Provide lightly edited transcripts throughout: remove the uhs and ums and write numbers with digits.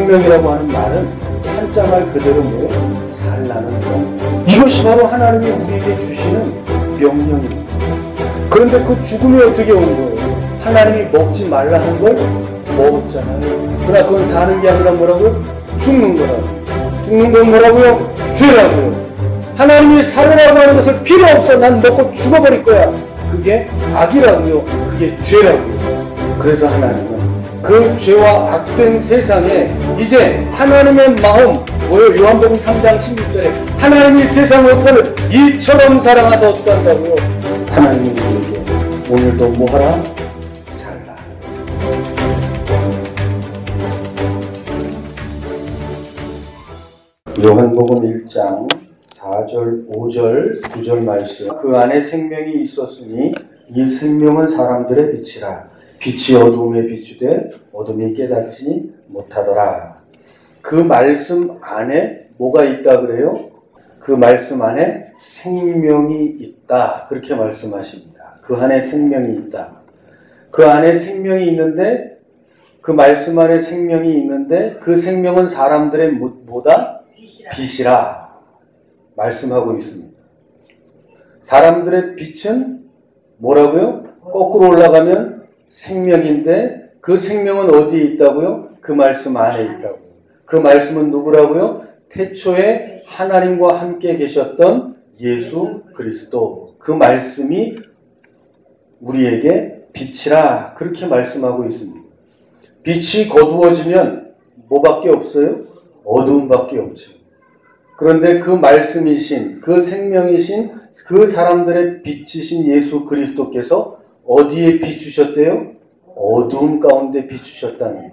생명이라고 하는 말은 한자말 그대로 뭐예요? 살라는 명. 이것이 바로 하나님이 우리에게 주시는 명령입니다. 그런데 그 죽음이 어떻게 온 거예요? 하나님이 먹지 말라는 걸 먹었잖아요. 그러나 그건 사는 게 아니라 뭐라고요? 죽는 거라고요. 죽는 건 뭐라고요? 죄라고요. 하나님이 살으라고 하는 것을 필요 없어. 난 먹고 죽어버릴 거야. 그게 악이라고요. 그게 죄라고요. 그래서 하나님은 그 죄와 악된 세상에 이제 하나님의 마음, 뭐예요? 요한복음 3장 16절에 하나님이 세상을 어떻게 이처럼 사랑하사 어떻게 한다고요? 하나님은 우리에게 오늘도 뭐하라? 살라. 요한복음 1장 4절, 5절, 9절 말씀. 그 안에 생명이 있었으니 이 생명은 사람들의 빛이라. 빛이 어두움에 비추되 어둠이 깨닫지 못하더라. 그 말씀 안에 뭐가 있다 그래요? 그 말씀 안에 생명이 있다. 그렇게 말씀하십니다. 그 안에 생명이 있다. 그 안에 생명이 있는데, 그 말씀 안에 생명이 있는데 그 생명은 사람들의 뭐다? 빛이라 말씀하고 있습니다. 사람들의 빛은 뭐라고요? 거꾸로 올라가면 생명인데 그 생명은 어디에 있다고요? 그 말씀 안에 있다고요. 그 말씀은 누구라고요? 태초에 하나님과 함께 계셨던 예수 그리스도. 그 말씀이 우리에게 빛이라 그렇게 말씀하고 있습니다. 빛이 거두어지면 뭐밖에 없어요? 어두움밖에 없죠. 그런데 그 말씀이신, 그 생명이신, 그 사람들의 빛이신 예수 그리스도께서 어디에 비추셨대요? 어두움 가운데 비추셨다는.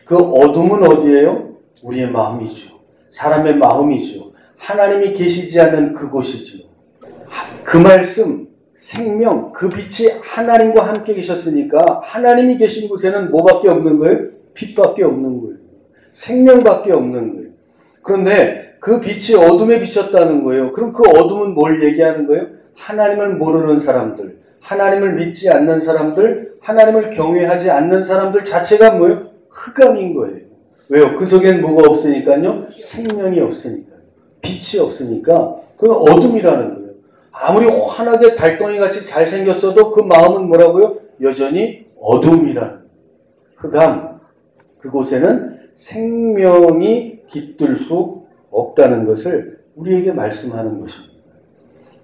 그 어둠은 어디예요? 우리의 마음이죠. 사람의 마음이죠. 하나님이 계시지 않는 그곳이죠. 그 말씀, 생명, 그 빛이 하나님과 함께 계셨으니까 하나님이 계신 곳에는 뭐밖에 없는 거예요? 빛밖에 없는 거예요. 생명밖에 없는 거예요. 그런데 그 빛이 어둠에 비쳤다는 거예요. 그럼 그 어둠은 뭘 얘기하는 거예요? 하나님을 모르는 사람들, 하나님을 믿지 않는 사람들, 하나님을 경외하지 않는 사람들 자체가 뭐예요? 흑암인 거예요. 왜요? 그 속엔 뭐가 없으니까요? 생명이 없으니까요. 빛이 없으니까 그건 어둠이라는 거예요. 아무리 환하게 달덩이같이 잘생겼어도 그 마음은 뭐라고요? 여전히 어둠이라는 거예요. 흑암. 그곳에는 생명이 깃들 수 없다는 것을 우리에게 말씀하는 것입니다.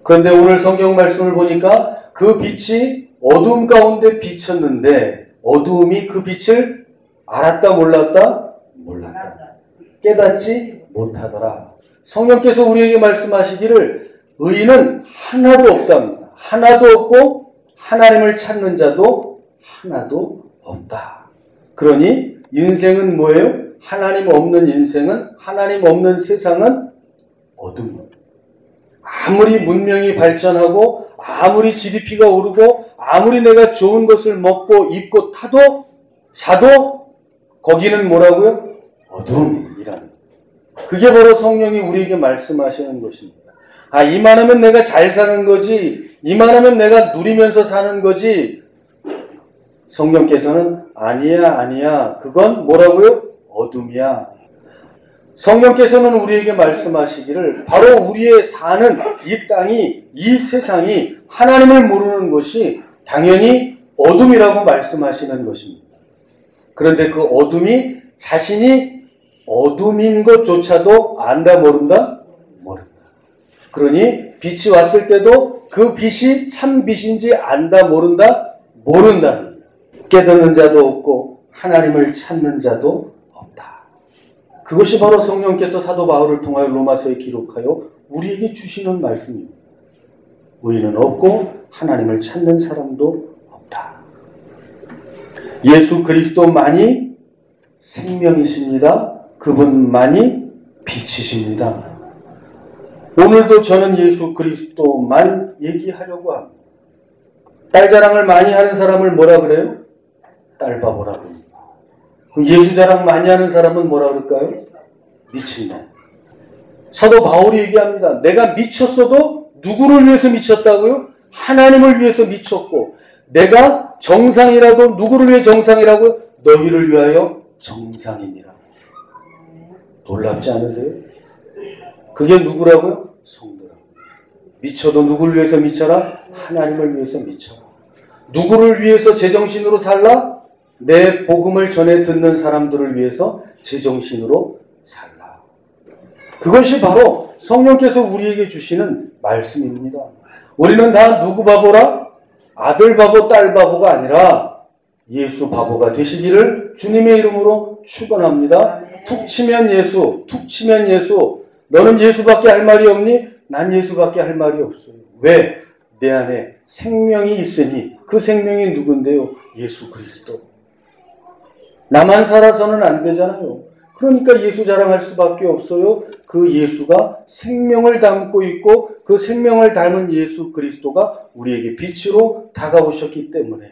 그런데 오늘 성경 말씀을 보니까 그 빛이 어둠 가운데 비쳤는데 어두움이 그 빛을 알았다 몰랐다? 몰랐다. 깨닫지 못하더라. 성령께서 우리에게 말씀하시기를 의인은 하나도 없답니다. 하나도 없고 하나님을 찾는 자도 하나도 없다. 그러니 인생은 뭐예요? 하나님 없는 인생은, 하나님 없는 세상은 어둠. 아무리 문명이 발전하고 아무리 GDP가 오르고 아무리 내가 좋은 것을 먹고 입고 타도 자도 거기는 뭐라고요? 어둠이라는. 그게 바로 성령이 우리에게 말씀하시는 것입니다. 아, 이만하면 내가 잘 사는 거지, 이만하면 내가 누리면서 사는 거지. 성령께서는 아니야. 그건 뭐라고요? 어둠이야. 성령께서는 우리에게 말씀하시기를 바로 우리의 사는 이 땅이, 이 세상이 하나님을 모르는 것이 당연히 어둠이라고 말씀하시는 것입니다. 그런데 그 어둠이 자신이 어둠인 것조차도 안다 모른다? 모른다. 그러니 빛이 왔을 때도 그 빛이 참 빛인지 안다 모른다? 모른다는. 깨닫는 자도 없고 하나님을 찾는 자도 없다. 그것이 바로 성령께서 사도 바울을 통하여 로마서에 기록하여 우리에게 주시는 말씀입니다. 의인은 없고 하나님을 찾는 사람도 없다. 예수 그리스도만이 생명이십니다. 그분만이 빛이십니다. 오늘도 저는 예수 그리스도만 얘기하려고 합니다. 딸 자랑을 많이 하는 사람을 뭐라 그래요? 딸바보라고 합니다. 그럼 예수 자랑 많이 하는 사람은 뭐라 그럴까요? 미친놈. 사도 바울이 얘기합니다. 내가 미쳤어도 누구를 위해서 미쳤다고요? 하나님을 위해서 미쳤고, 내가 정상이라도 누구를 위해 정상이라고요? 너희를 위하여 정상이니라. 놀랍지 않으세요? 그게 누구라고요? 성도라고. 미쳐도 누구를 위해서 미쳐라? 하나님을 위해서 미쳐라. 누구를 위해서 제정신으로 살라? 내 복음을 전해 듣는 사람들을 위해서 제정신으로 살라. 그것이 바로 성령께서 우리에게 주시는 말씀입니다. 우리는 다 누구 바보라? 아들 바보, 딸 바보가 아니라 예수 바보가 되시기를 주님의 이름으로 축원합니다. 툭 치면 예수, 툭 치면 예수. 너는 예수밖에 할 말이 없니? 난 예수밖에 할 말이 없어요. 왜? 내 안에 생명이 있으니. 그 생명이 누군데요? 예수 그리스도. 나만 살아서는 안 되잖아요. 그러니까 예수 자랑할 수밖에 없어요. 그 예수가 생명을 담고 있고 그 생명을 닮은 예수 그리스도가 우리에게 빛으로 다가오셨기 때문에,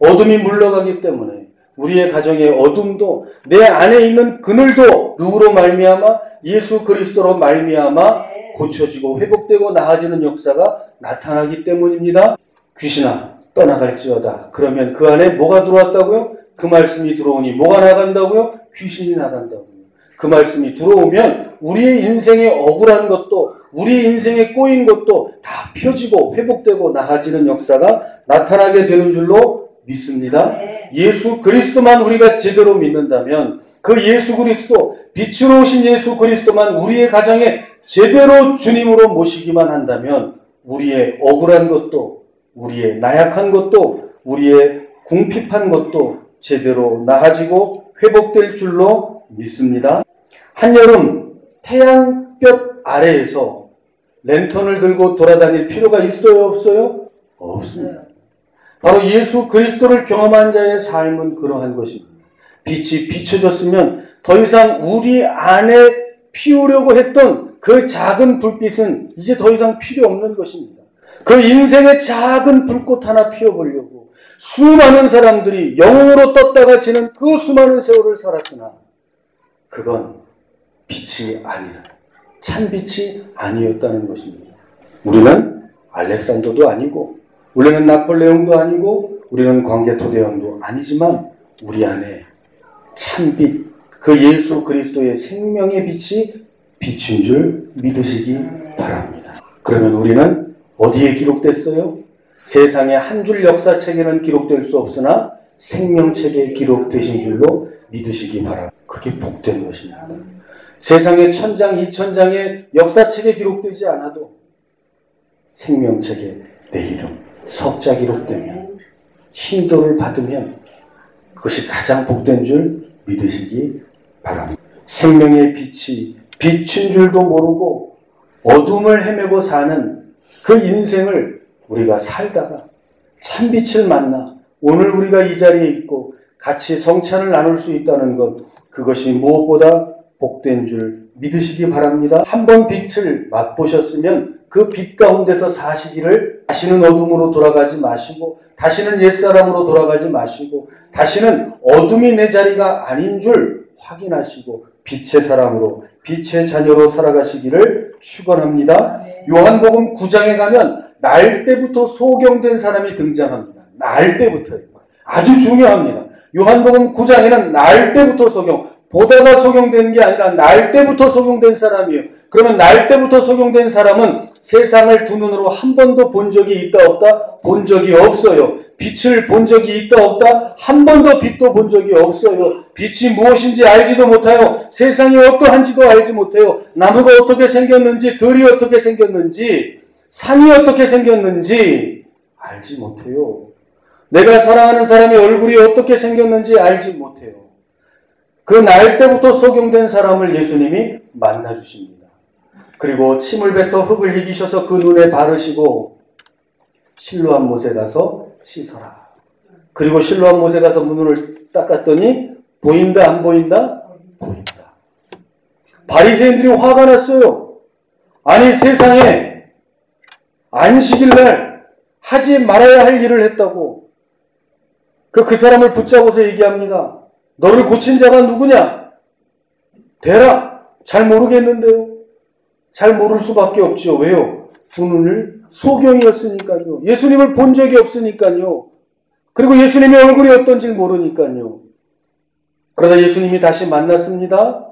어둠이 물러가기 때문에 우리의 가정의 어둠도, 내 안에 있는 그늘도 누구로 말미암아? 예수 그리스도로 말미암아 고쳐지고 회복되고 나아지는 역사가 나타나기 때문입니다. 귀신아 떠나갈지어다. 그러면 그 안에 뭐가 들어왔다고요? 그 말씀이 들어오니 뭐가 나간다고요? 귀신이 나간다고요. 그 말씀이 들어오면 우리의 인생에 억울한 것도, 우리의 인생에 꼬인 것도 다 펴지고 회복되고 나아지는 역사가 나타나게 되는 줄로 믿습니다. 예수 그리스도만 우리가 제대로 믿는다면, 그 예수 그리스도, 빛으로 오신 예수 그리스도만 우리의 가정에 제대로 주님으로 모시기만 한다면 우리의 억울한 것도, 우리의 나약한 것도, 우리의 궁핍한 것도 제대로 나아지고 회복될 줄로 믿습니다. 한여름 태양볕 아래에서 랜턴을 들고 돌아다닐 필요가 있어요? 없어요? 없습니다. 바로 예수 그리스도를 경험한 자의 삶은 그러한 것입니다. 빛이 비춰졌으면 더 이상 우리 안에 피우려고 했던 그 작은 불빛은 이제 더 이상 필요 없는 것입니다. 그 인생의 작은 불꽃 하나 피워보려고 수많은 사람들이 영웅으로 떴다가 지는 그 수많은 세월을 살았으나 그건 빛이 아니라, 참 빛이 아니었다는 것입니다. 우리는 알렉산더도 아니고, 우리는 나폴레옹도 아니고, 우리는 광개토대왕도 아니지만 우리 안에 참빛, 그 예수 그리스도의 생명의 빛이 비춘 줄 믿으시기 바랍니다. 그러면 우리는 어디에 기록됐어요? 세상의 한 줄 역사책에는 기록될 수 없으나 생명책에 기록되신 줄로 믿으시기 바랍니다. 그게 복된 것입니다. 세상의 1000장, 2000장의 역사책에 기록되지 않아도 생명책에 내 이름, 석자 기록되면, hin도를 받으면 그것이 가장 복된 줄 믿으시기 바랍니다. 생명의 빛이 비춘 줄도 모르고 어둠을 헤매고 사는 그 인생을 우리가 살다가 참빛을 만나 오늘 우리가 이 자리에 있고 같이 성찬을 나눌 수 있다는 것, 그것이 무엇보다 복된 줄 믿으시기 바랍니다. 한번 빛을 맛보셨으면 그 빛 가운데서 사시기를, 다시는 어둠으로 돌아가지 마시고, 다시는 옛사람으로 돌아가지 마시고, 다시는 어둠이 내 자리가 아닌 줄 확인하시고 빛의 사람으로, 빛의 자녀로 살아가시기를 축원합니다. 요한복음 9장에 가면 날 때부터 소경된 사람이 등장합니다. 날 때부터요. 아주 중요합니다. 요한복음 9장에는 날 때부터 소경, 보다가 소경된 게 아니라 날 때부터 소경된 사람이에요. 그러면 날 때부터 소경된 사람은 세상을 두 눈으로 한 번도 본 적이 있다 없다? 본 적이 없어요. 빛을 본 적이 있다 없다? 한 번도 빛도 본 적이 없어요. 빛이 무엇인지 알지도 못해요. 세상이 어떠한지도 알지 못해요. 나무가 어떻게 생겼는지, 들이 어떻게 생겼는지, 산이 어떻게 생겼는지 알지 못해요. 내가 사랑하는 사람의 얼굴이 어떻게 생겼는지 알지 못해요. 그 날 때부터 소경된 사람을 예수님이 만나주십니다. 그리고 침을 뱉어 흙을 이기셔서 그 눈에 바르시고 실로암 못에 가서 씻어라. 그리고 실로암 못에 가서 눈을 닦았더니 보인다 안 보인다? 보인다. 바리새인들이 화가 났어요. 아니 세상에 안식일날 하지 말아야 할 일을 했다고. 그 사람을 붙잡아서 얘기합니다. 너를 고친 자가 누구냐? 대라. 잘 모르겠는데요. 잘 모를 수밖에 없죠. 왜요? 두 눈을 소경이었으니까요. 예수님을 본 적이 없으니까요. 그리고 예수님의 얼굴이 어떤지 모르니까요. 그러다 예수님이 다시 만났습니다.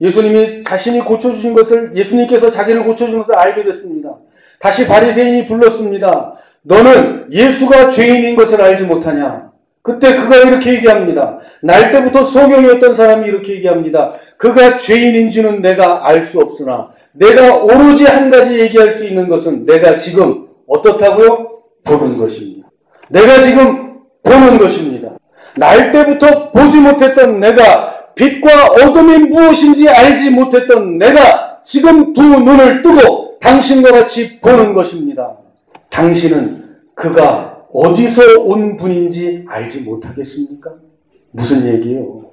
예수님이 자신이 고쳐주신 것을, 예수님께서 자기를 고쳐준 것을 알게 됐습니다. 다시 바리새인이 불렀습니다. 너는 예수가 죄인인 것을 알지 못하냐? 그때 그가 이렇게 얘기합니다. 날 때부터 소경이었던 사람이 이렇게 얘기합니다. 그가 죄인인지는 내가 알 수 없으나 내가 오로지 한 가지 얘기할 수 있는 것은 내가 지금 어떻다고요? 보는 것입니다. 내가 지금 보는 것입니다. 날 때부터 보지 못했던 내가, 빛과 어둠이 무엇인지 알지 못했던 내가 지금 두 눈을 뜨고 당신과 같이 보는 것입니다. 당신은 그가 어디서 온 분인지 알지 못하겠습니까? 무슨 얘기예요?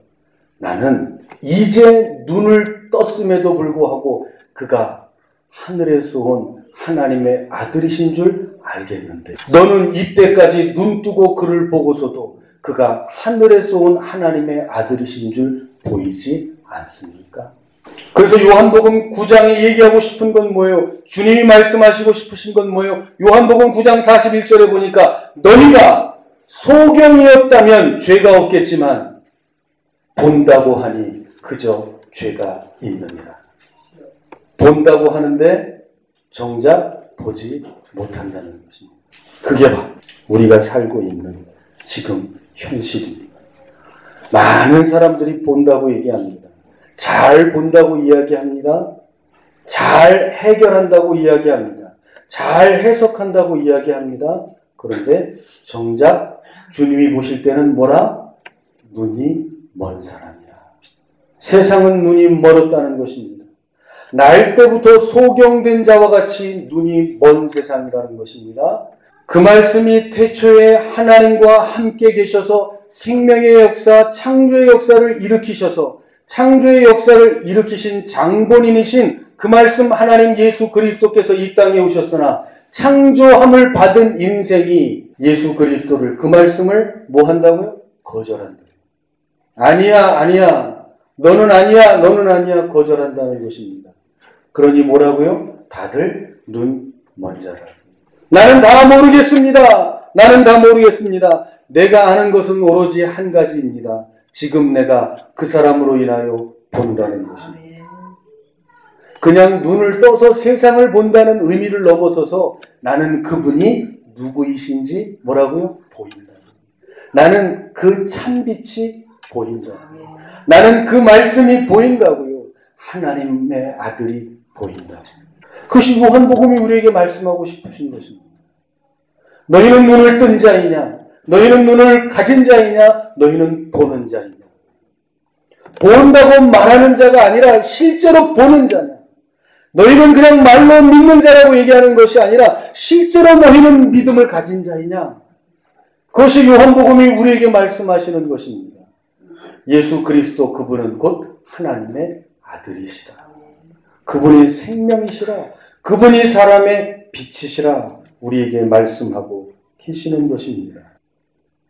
나는 이제 눈을 떴음에도 불구하고 그가 하늘에서 온 하나님의 아들이신 줄 알겠는데, 너는 이때까지 눈 뜨고 그를 보고서도 그가 하늘에서 온 하나님의 아들이신 줄 보이지 않습니까? 그래서 요한복음 9장에 얘기하고 싶은 건 뭐예요? 주님이 말씀하시고 싶으신 건 뭐예요? 요한복음 9장 41절에 보니까 너희가 소경이었다면 죄가 없겠지만 본다고 하니 그저 죄가 있느니라. 본다고 하는데 정작 보지 못한다는 것입니다. 그게 바로 우리가 살고 있는 지금 현실입니다. 많은 사람들이 본다고 얘기합니다. 잘 본다고 이야기합니다. 잘 해결한다고 이야기합니다. 잘 해석한다고 이야기합니다. 그런데 정작 주님이 보실 때는 뭐라? 눈이 먼 사람이야. 세상은 눈이 멀었다는 것입니다. 날 때부터 소경된 자와 같이 눈이 먼 세상이라는 것입니다. 그 말씀이 태초에 하나님과 함께 계셔서 생명의 역사, 창조의 역사를 일으키셔서 창조의 역사를 일으키신 장본인이신 그 말씀 하나님 예수 그리스도께서 이 땅에 오셨으나 창조함을 받은 인생이 예수 그리스도를, 그 말씀을 뭐 한다고요? 거절한다. 아니야. 너는 아니야. 너는 아니야. 거절한다는 것입니다. 그러니 뭐라고요? 다들 눈 먼 자라. 나는 다 모르겠습니다. 나는 다 모르겠습니다. 내가 아는 것은 오로지 한 가지입니다. 지금 내가 그 사람으로 인하여 본다는 것입니다. 그냥 눈을 떠서 세상을 본다는 의미를 넘어서서 나는 그분이 누구이신지 뭐라고요? 보인다. 나는 그 참빛이 보인다. 나는 그 말씀이 보인다고요. 하나님의 아들이 보인다. 그것이 요한복음이 우리에게 말씀하고 싶으신 것입니다. 너희는 눈을 뜬 자이냐? 너희는 눈을 가진 자이냐? 너희는 보는 자이냐? 본다고 말하는 자가 아니라 실제로 보는 자냐? 너희는 그냥 말로 믿는 자라고 얘기하는 것이 아니라 실제로 너희는 믿음을 가진 자이냐? 그것이 요한복음이 우리에게 말씀하시는 것입니다. 예수 그리스도 그분은 곧 하나님의 아들이시라. 그분이 생명이시라. 그분이 사람의 빛이시라. 우리에게 말씀하고 계시는 것입니다.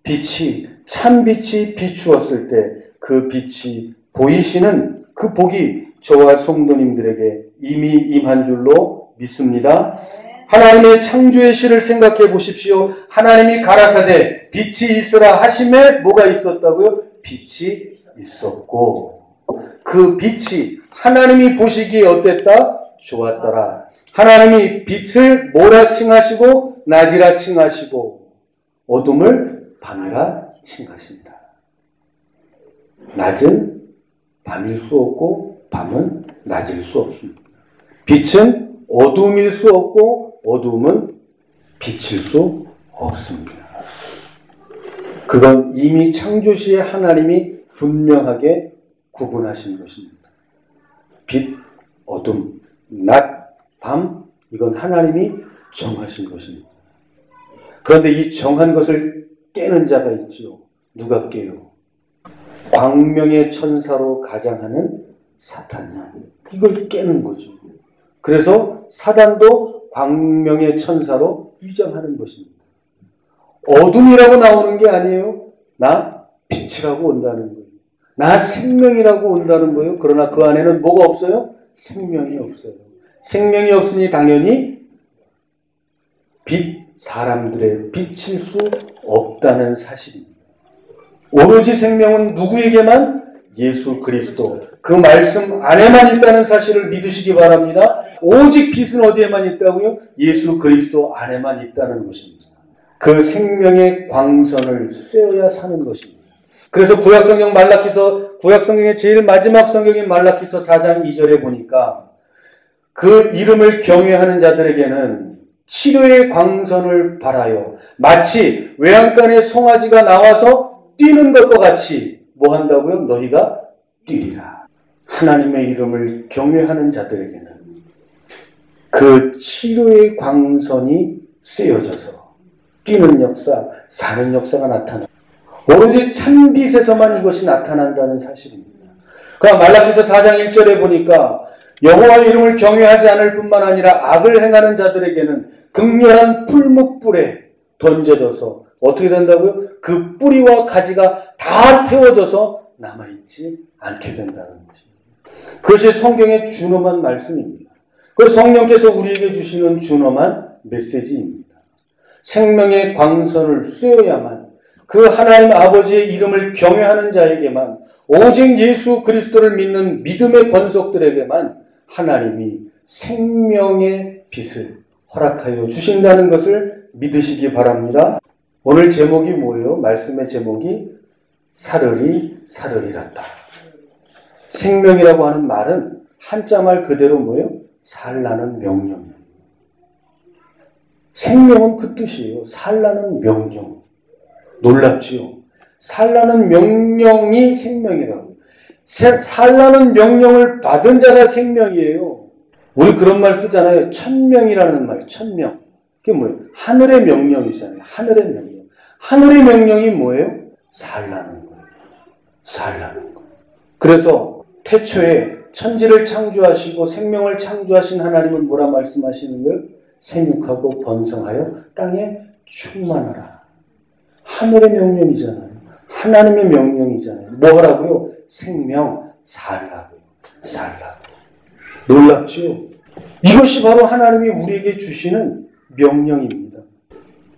빛이, 참빛이 비추었을 때 그 빛이 보이시는 그 복이 저와 성도님들에게 이미 임한 줄로 믿습니다. 하나님의 창조의 시를 생각해 보십시오. 하나님이 가라사대 빛이 있으라 하심에 뭐가 있었다고요? 빛이 있었고 그 빛이 하나님이 보시기에 어땠다? 좋았더라. 하나님이 빛을 뭐라 칭하시고 낮이라 칭하시고 어둠을 밤이라 칭하신다. 낮은 밤일 수 없고 밤은 낮일 수 없습니다. 빛은 어둠일 수 없고 어둠은 빛일 수 없습니다. 그건 이미 창조시에 하나님이 분명하게 구분하신 것입니다. 빛, 어둠, 낮, 밤, 이건 하나님이 정하신 것입니다. 그런데 이 정한 것을 깨는 자가 있지요. 누가 깨요? 광명의 천사로 가장하는 사탄이야. 이걸 깨는 거죠. 그래서 사단도 광명의 천사로 위장하는 것입니다. 어둠이라고 나오는 게 아니에요. 나 빛이라고 온다는 거예요. 나 생명이라고 온다는 거예요. 그러나 그 안에는 뭐가 없어요? 생명이 없어요. 생명이 없으니 당연히 빛, 사람들의 빛일 수 없다는 사실입니다. 오로지 생명은 누구에게만? 예수 그리스도, 그 말씀 안에만 있다는 사실을 믿으시기 바랍니다. 오직 빛은 어디에만 있다고요? 예수 그리스도 안에만 있다는 것입니다. 그 생명의 광선을 쐬어야 사는 것입니다. 그래서 구약성경의 제일 마지막 성경인 말라기서 4장 2절에 보니까 그 이름을 경외하는 자들에게는 치료의 광선을 발하여 마치 외양간에 송아지가 나와서 뛰는 것과 같이 뭐 한다고요? 너희가 뛰리라. 하나님의 이름을 경외하는 자들에게는 그 치료의 광선이 쐬어져서 뛰는 역사, 사는 역사가 나타나. 오로지 찬빛에서만 이것이 나타난다는 사실입니다. 그러니까 말라기서 4장 1절에 보니까 여호와의 이름을 경외하지 않을 뿐만 아니라 악을 행하는 자들에게는 극렬한 풀무불에 던져져서 어떻게 된다고요? 그 뿌리와 가지가 다 태워져서 남아있지 않게 된다는 것입니다. 그것이 성경의 준엄한 말씀입니다. 그 성령께서 우리에게 주시는 준엄한 메시지입니다. 생명의 광선을 쐬어야만, 그 하나님 아버지의 이름을 경외하는 자에게만, 오직 예수 그리스도를 믿는 믿음의 권속들에게만 하나님이 생명의 빛을 허락하여 주신다는 것을 믿으시기 바랍니다. 오늘 제목이 뭐예요? 말씀의 제목이 사르리 사르리란다. 생명이라고 하는 말은 한자말 그대로 뭐예요? 살라는 명령이에요. 생명은 그 뜻이에요. 살라는 명령. 놀랍지요? 살라는 명령이 생명이라고. 살라는 명령을 받은 자가 생명이에요. 우리 그런 말 쓰잖아요. 천명이라는 말, 천명. 그게 뭐예요? 하늘의 명령이잖아요. 하늘의 명령. 하늘의 명령이 뭐예요? 살라는 거예요. 살라는 거예요. 그래서 태초에 천지를 창조하시고 생명을 창조하신 하나님은 뭐라 말씀하시는 거예요? 생육하고 번성하여 땅에 충만하라. 하늘의 명령이잖아요. 하나님의 명령이잖아요. 뭐 하라고요? 생명, 살라고요. 살라고. 놀랍지요? 이것이 바로 하나님이 우리에게 주시는 명령입니다.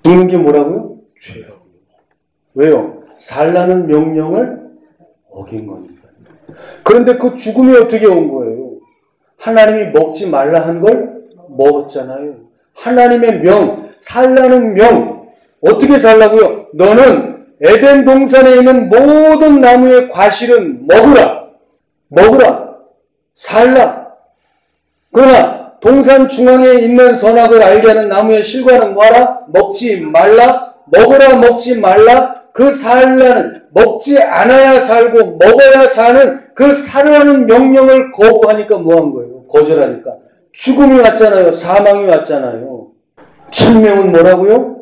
죽는 게 뭐라고요? 죄라고요. 왜요? 살라는 명령을 어긴 거니까요. 그런데 그 죽음이 어떻게 온 거예요? 하나님이 먹지 말라 한 걸 먹었잖아요. 하나님의 명, 살라는 명. 어떻게 살라고요? 너는 에덴 동산에 있는 모든 나무의 과실은 먹으라. 먹으라. 살라. 그러나 동산 중앙에 있는 선악을 알게 하는 나무의 실과는 뭐하라? 먹지 말라. 먹으라. 먹지 말라. 그 살라는, 먹지 않아야 살고 먹어야 사는 그 살라는 명령을 거부하니까 뭐한 거예요? 거절하니까 죽음이 왔잖아요. 사망이 왔잖아요. 천명은 뭐라고요?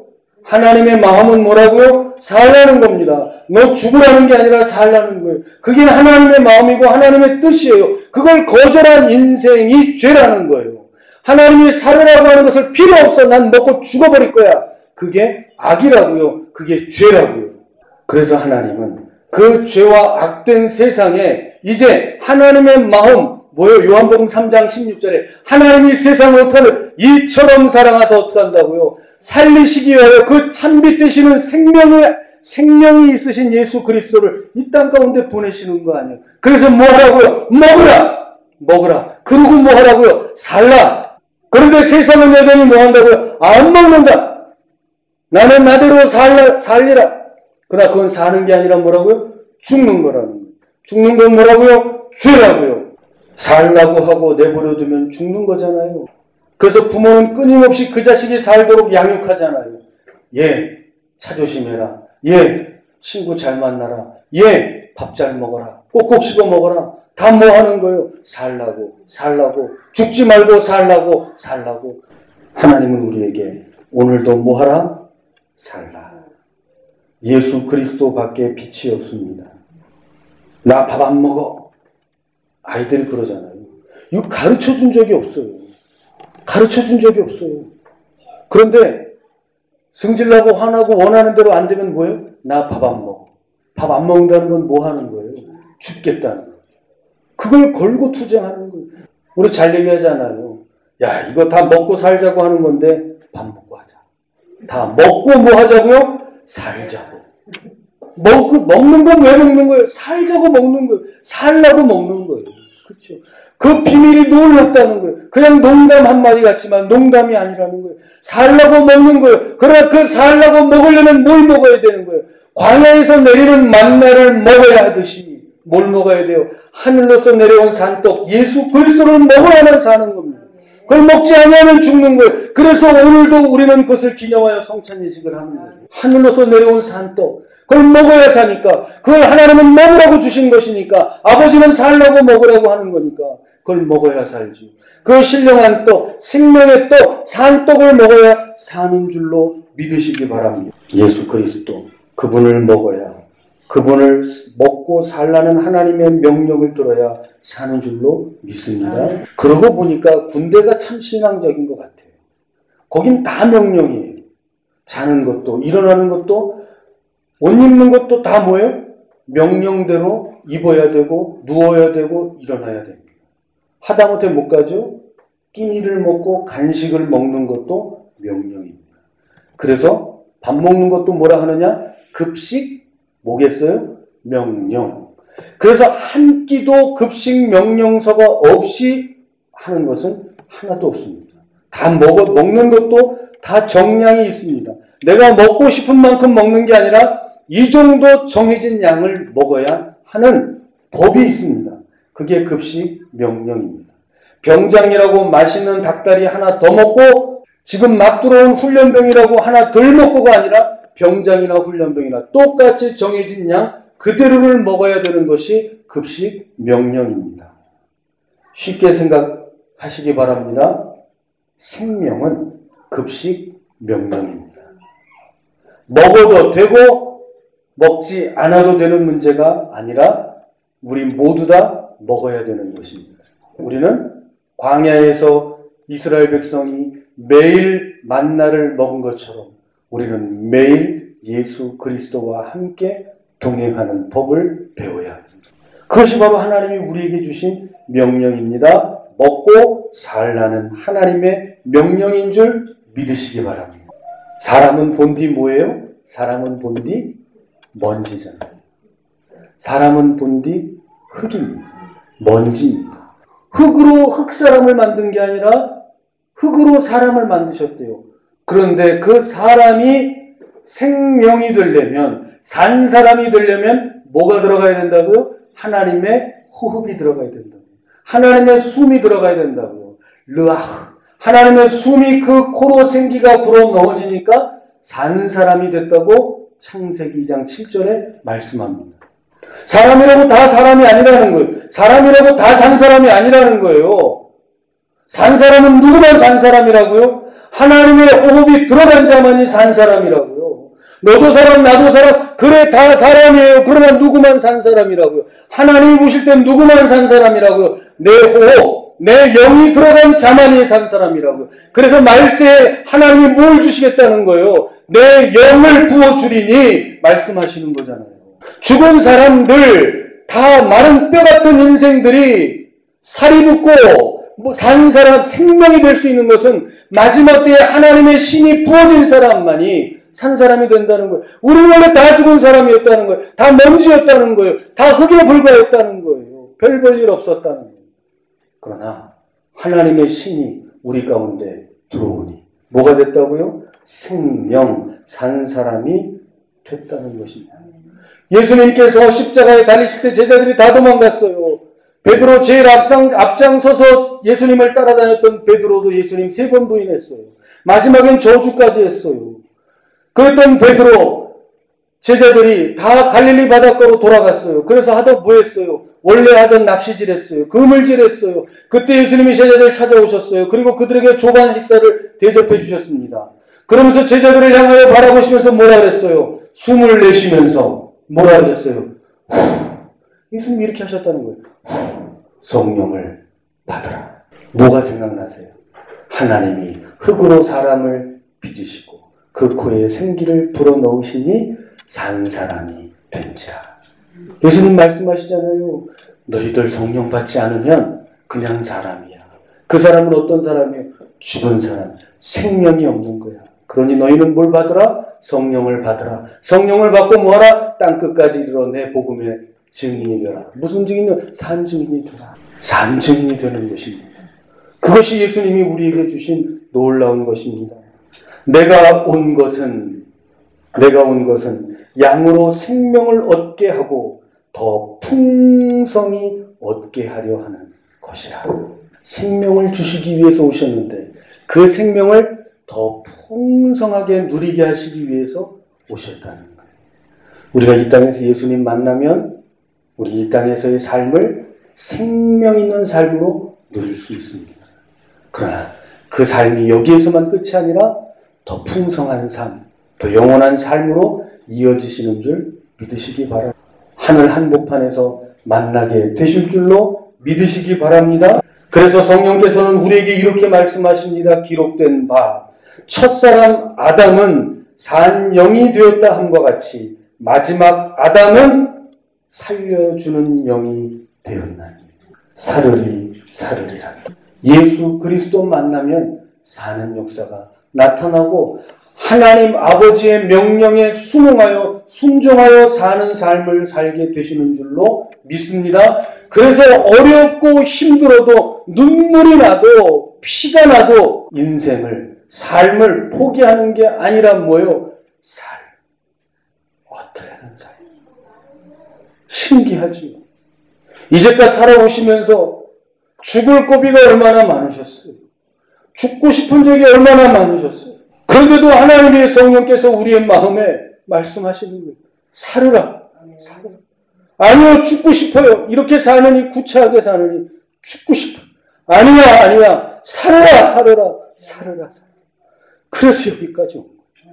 하나님의 마음은 뭐라고요? 살라는 겁니다. 너 죽으라는 게 아니라 살라는 거예요. 그게 하나님의 마음이고 하나님의 뜻이에요. 그걸 거절한 인생이 죄라는 거예요. 하나님이 살으라고 하는 것을 필요 없어. 난 먹고 죽어버릴 거야. 그게 악이라고요. 그게 죄라고요. 그래서 하나님은 그 죄와 악된 세상에 이제 하나님의 마음, 뭐예요? 요한복음 3장 16절에 하나님이 세상을 어떻게 이처럼 사랑하사 어떻게 한다고요? 살리시기 위하여 그 찬빛 되시는 생명이 있으신 예수 그리스도를 이 땅 가운데 보내시는 거 아니에요? 그래서 뭐 하라고요? 먹으라! 먹으라. 그리고 뭐 하라고요? 살라. 그런데 세상은 여전히 뭐 한다고요? 안 먹는다. 나는 나대로 살리라. 그러나 그건 사는 게 아니라 뭐라고요? 죽는 거라는 거예요. 죽는 건 뭐라고요? 죄라고요. 살라고 하고 내버려두면 죽는 거잖아요. 그래서 부모는 끊임없이 그 자식이 살도록 양육하잖아요. 예, 차 조심해라. 예, 친구 잘 만나라. 예, 밥 잘 먹어라. 꼭꼭 씹어 먹어라. 다 뭐 하는 거예요? 살라고, 살라고. 죽지 말고 살라고, 살라고. 하나님은 우리에게 오늘도 뭐 하라? 살라. 예수 그리스도밖에 빛이 없습니다. 나 밥 안 먹어. 아이들이 그러잖아요. 이거 가르쳐 준 적이 없어요. 가르쳐 준 적이 없어요. 그런데 승질나고 화나고 원하는 대로 안 되면 뭐예요? 나 밥 안 먹어. 밥 안 먹는다는 건 뭐 하는 거예요? 죽겠다는 거예요. 그걸 걸고 투쟁하는 거예요. 우리 잘 얘기하잖아요. 야, 이거 다 먹고 살자고 하는 건데 밥 먹고 하자. 다 먹고 뭐 하자고요? 살자고. 먹는 건 왜 먹는 거예요? 살자고 먹는 거예요. 살라고 먹는 거예요. 그렇죠? 그 비밀이 놀랍다는 거예요. 그냥 농담 한마디 같지만 농담이 아니라는 거예요. 살라고 먹는 거예요. 그러나 그 살라고 먹으려면 뭘 먹어야 되는 거예요? 광야에서 내리는 만나를 먹어야 하듯이 뭘 먹어야 돼요? 하늘로서 내려온 산떡 예수 그리스도를 먹어야만 사는 겁니다. 그걸 먹지 않으면 죽는 거예요. 그래서 오늘도 우리는 그것을 기념하여 성찬 예식을 하는 거예요. 하늘로서 내려온 산떡 그걸 먹어야 사니까 그걸 하나님은 먹으라고 주신 것이니까 아버지는 살라고 먹으라고 하는 거니까 그걸 먹어야 살지. 그 신령한 떡, 생명의 떡, 산떡을 먹어야 사는 줄로 믿으시기 바랍니다. 예수 그리스도 그분을 먹어야 그분을 먹고 살라는 하나님의 명령을 들어야 사는 줄로 믿습니다. 그러고 보니까 군대가 참 신앙적인 것 같아요. 거긴 다 명령이에요. 자는 것도 일어나는 것도 옷 입는 것도 다 뭐예요? 명령대로 입어야 되고 누워야 되고 일어나야 됩니다. 하다못해 못 가죠? 끼니를 먹고 간식을 먹는 것도 명령입니다. 그래서 밥 먹는 것도 뭐라 하느냐? 급식 뭐겠어요? 명령. 그래서 한 끼도 급식 명령서가 없이 하는 것은 하나도 없습니다. 다 먹는 것도 다 정량이 있습니다. 내가 먹고 싶은 만큼 먹는 게 아니라 이 정도 정해진 양을 먹어야 하는 법이 있습니다. 그게 급식 명령입니다. 병장이라고 맛있는 닭다리 하나 더 먹고 지금 막 들어온 훈련병이라고 하나 덜 먹고가 아니라 병장이나 훈련병이나 똑같이 정해진 양 그대로를 먹어야 되는 것이 급식 명령입니다. 쉽게 생각하시기 바랍니다. 생명은 급식 명령입니다. 먹어도 되고 먹지 않아도 되는 문제가 아니라 우리 모두 다 먹어야 되는 것입니다. 우리는 광야에서 이스라엘 백성이 매일 만나를 먹은 것처럼 우리는 매일 예수 그리스도와 함께 동행하는 법을 배워야 합니다. 그것이 바로 하나님이 우리에게 주신 명령입니다. 먹고 살라는 하나님의 명령인 줄 믿으시기 바랍니다. 사람은 본디 뭐예요? 사람은 본디 먼지잖아요. 사람은 본디 흙입니다. 먼지입니다. 흙으로 흙사람을 만든 게 아니라 흙으로 사람을 만드셨대요. 그런데 그 사람이 생명이 되려면, 산 사람이 되려면 뭐가 들어가야 된다고요? 하나님의 호흡이 들어가야 된다고요. 하나님의 숨이 들어가야 된다고요. 르아흐. 하나님의 숨이 그 코로 생기가 불어 넣어지니까 산 사람이 됐다고 창세기 2장 7절에 말씀합니다. 사람이라고 다 사람이 아니라는 거예요. 사람이라고 다 산 사람이 아니라는 거예요. 산 사람은 누구만 산 사람이라고요? 하나님의 호흡이 들어간 자만이 산 사람이라고요. 너도 사람 나도 사람 그래 다 사람이에요. 그러나 누구만 산 사람이라고요. 하나님이 보실 땐 누구만 산 사람이라고요. 내 호흡 내 영이 들어간 자만이 산 사람이라고요. 그래서 말세에 하나님이 뭘 주시겠다는 거예요. 내 영을 부어주리니 말씀하시는 거잖아요. 죽은 사람들 다 마른 뼈 같은 인생들이 살이 붙고 산 사람 생명이 될 수 있는 것은 마지막 때에 하나님의 신이 부어진 사람만이 산 사람이 된다는 거예요. 우리는 원래 다 죽은 사람이었다는 거예요. 다 먼지였다는 거예요. 다 흙에 불과했다는 거예요. 별 볼 일 없었다는 거예요. 그러나 하나님의 신이 우리 가운데 들어오니 뭐가 됐다고요? 생명, 산 사람이 됐다는 것입니다. 예수님께서 십자가에 달리실 때 제자들이 다 도망갔어요. 베드로 제일 앞장서서 예수님을 따라다녔던 베드로도 예수님 3번 부인했어요. 마지막엔 저주까지 했어요. 그랬던 베드로 제자들이 다 갈릴리 바닷가로 돌아갔어요. 그래서 뭐 했어요? 원래 하던 낚시질 했어요. 그물질 했어요. 그때 예수님이 제자들 찾아오셨어요. 그리고 그들에게 조반 식사를 대접해 주셨습니다. 그러면서 제자들을 향하여 바라보시면서 뭐라 그랬어요? 숨을 내쉬면서 뭐라 하셨어요? 예수님이 이렇게 하셨다는 거예요. 성령을 받으라. 뭐가 생각나세요? 하나님이 흙으로 사람을 빚으시고 그 코에 생기를 불어넣으시니 산 사람이 된지라. 예수님 말씀하시잖아요. 너희들 성령 받지 않으면 그냥 사람이야. 그 사람은 어떤 사람이에요? 죽은 사람. 생명이 없는 거야. 그러니 너희는 뭘 받으라? 성령을 받으라. 성령을 받고 뭐하라? 땅끝까지 이르러 내 복음의 증인이 되라. 무슨 증인이요? 산 증인이 되라. 산 증인이 되는 것입니다. 그것이 예수님이 우리에게 주신 놀라운 것입니다. 내가 온 것은 양으로 생명을 얻게 하고 더 풍성히 얻게 하려 하는 것이라. 생명을 주시기 위해서 오셨는데 그 생명을 더 풍성하게 누리게 하시기 위해서 오셨다는 거예요. 우리가 이 땅에서 예수님 만나면 우리 이 땅에서의 삶을 생명 있는 삶으로 누릴 수 있습니다. 그러나 그 삶이 여기에서만 끝이 아니라 더 풍성한 삶, 더 영원한 삶으로 이어지시는 줄 믿으시기 바랍니다. 하늘 한복판에서 만나게 되실 줄로 믿으시기 바랍니다. 그래서 성령께서는 우리에게 이렇게 말씀하십니다. 기록된 바 첫사람 아담은 산 영이 되었다 함과 같이 마지막 아담은 살려주는 영이 되었나니 사르리라. 예수 그리스도 만나면 사는 역사가 나타나고 하나님 아버지의 명령에 순종하여 사는 삶을 살게 되시는 줄로 믿습니다. 그래서 어렵고 힘들어도 눈물이 나도 피가 나도 삶을 포기하는 게 아니라 뭐예요? 어떻게 하는 삶? 신기하지요. 이제까지 살아오시면서 죽을 고비가 얼마나 많으셨어요. 죽고 싶은 적이 얼마나 많으셨어요. 그런데도 하나님의 성령께서 우리의 마음에 말씀하시는 거예요. 살으라. 아니요, 죽고 싶어요. 이렇게 사느니, 구차하게 사느니, 죽고 싶어요. 아니야. 살아라. 그래서 여기까지 온 거죠.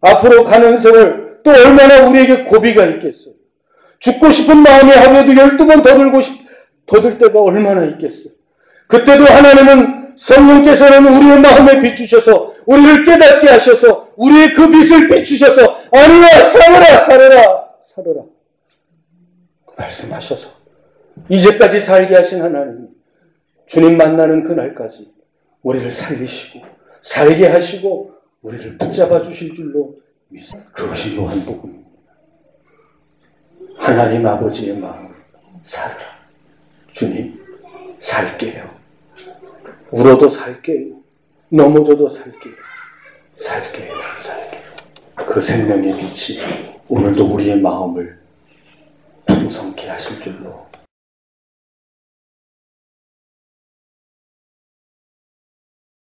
앞으로 가는 세월 또 얼마나 우리에게 고비가 있겠어요. 죽고 싶은 마음이 하루에도 12번 더 들 때가 얼마나 있겠어요. 그때도 하나님은 성령께서는 우리의 마음에 비추셔서 우리를 깨닫게 하셔서 우리의 그 빛을 비추셔서 아니야, 살아라 말씀하셔서 이제까지 살게 하신 하나님, 주님 만나는 그날까지 우리를 살게 하시고 우리를 붙잡아 주실 줄로 믿습니다. 그것이 요한복음입니다. 하나님 아버지의 마음, 살아라. 주님, 살게요. 울어도 살게요. 넘어져도 살게요. 그 생명의 빛이 오늘도 우리의 마음을 풍성케 하실 줄로